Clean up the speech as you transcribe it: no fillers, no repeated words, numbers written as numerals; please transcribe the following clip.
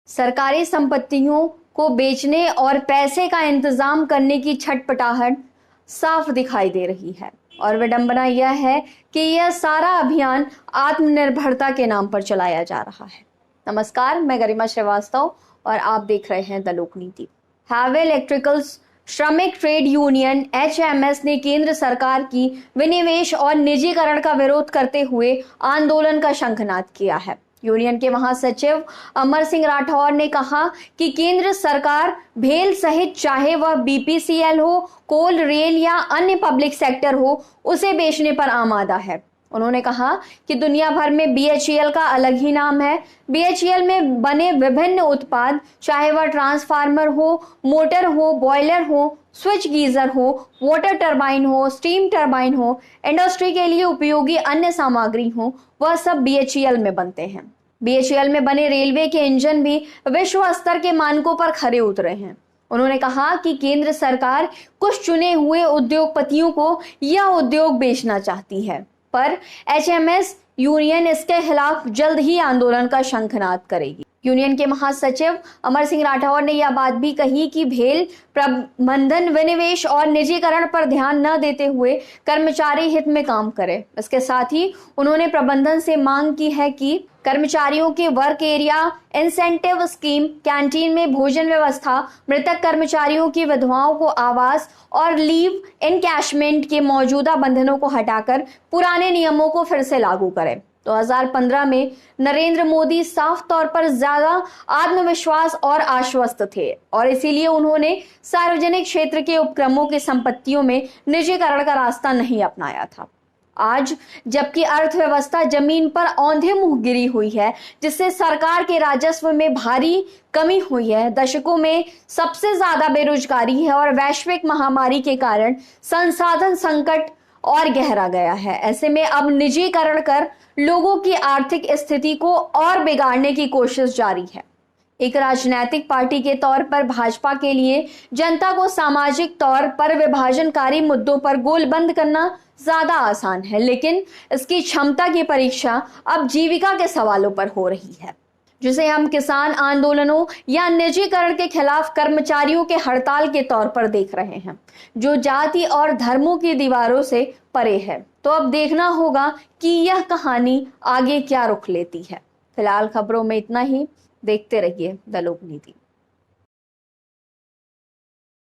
सरकारी संपत्तियों को बेचने और पैसे का इंतजाम करने की छटपटाहट साफ दिखाई दे रही है और विडंबना यह है कि यह सारा अभियान आत्मनिर्भरता के नाम पर चलाया जा रहा है। नमस्कार, मैं गरिमा श्रीवास्तव और आप देख रहे हैं द लोकनीति। हैवे इलेक्ट्रिकल्स श्रमिक ट्रेड यूनियन HMS ने केंद्र सरकार की विनिवेश और निजीकरण का विरोध करते हुए आंदोलन का शंखनाद किया है। यूनियन के महासचिव अमर सिंह राठौर ने कहा कि केंद्र सरकार भेल सहित चाहे वह BPCL हो, कोल, रेल या अन्य पब्लिक सेक्टर हो, उसे बेचने पर आमादा है। उन्होंने कहा कि दुनिया भर में BHEL का अलग ही नाम है। BHEL में बने विभिन्न उत्पाद, चाहे वह ट्रांसफार्मर हो, मोटर हो, बॉयलर हो, स्विच गीजर हो, वाटर टरबाइन हो, स्टीम टरबाइन हो, इंडस्ट्री के लिए उपयोगी अन्य सामग्री हो, वह सब BHEL में बनते हैं। BHEL में बने रेलवे के इंजन भी विश्व स्तर के मानकों पर खरे उतरे हैं। उन्होंने कहा कि केंद्र सरकार कुछ चुने हुए उद्योगपतियों को यह उद्योग बेचना चाहती है, पर HMS यूनियन इसके खिलाफ जल्द ही आंदोलन का शंखनाद करेगी। यूनियन के महासचिव अमर सिंह राठौर ने यह बात भी कही कि भेल प्रबंधन विनिवेश और निजीकरण पर ध्यान न देते हुए कर्मचारी हित में काम करे। इसके साथ ही उन्होंने प्रबंधन से मांग की है कि कर्मचारियों के work area incentive scheme, canteen में भोजन व्यवस्था, मृतक कर्मचारियों की विधवाओं को आवास और लीव इनकैशमेंट के मौजूदा बंधनों को हटाकर पुराने नियमों को फिर से लागू करें। 2015 में नरेंद्र मोदी साफ तौर पर ज्यादा आत्मविश्वास और आश्वस्त थे और इसीलिए उन्होंने सार्वजनिक क्षेत्र के उपक्रमों की संपत्तियों में निजीकरण का रास्ता नहीं अपनाया था। आज जबकि अर्थव्यवस्था जमीन पर औंधे मुंह गिरी हुई है, जिससे सरकार के राजस्व में भारी कमी हुई है, दशकों में सबसे ज्यादा बेरोजगारी है और वैश्विक महामारी के कारण संसाधन संकट और गहरा गया है, ऐसे में अब निजीकरण कर लोगों की आर्थिक स्थिति को और बिगाड़ने की कोशिश जारी है। एक राजनीतिक पार्टी के तौर पर भाजपा के लिए जनता को सामाजिक तौर पर विभाजनकारी मुद्दों पर गोलबंद करना ज्यादा आसान है, लेकिन इसकी क्षमता की परीक्षा अब जीविका के सवालों पर हो रही है, जिसे हम किसान आंदोलनों या निजीकरण के खिलाफ कर्मचारियों के हड़ताल के तौर पर देख रहे हैं, जो जाति और धर्मों की दीवारों से परे है। तो अब देखना होगा कि यह कहानी आगे क्या रुख लेती है। फिलहाल खबरों में इतना ही। देखते रहिए द लोकनीति।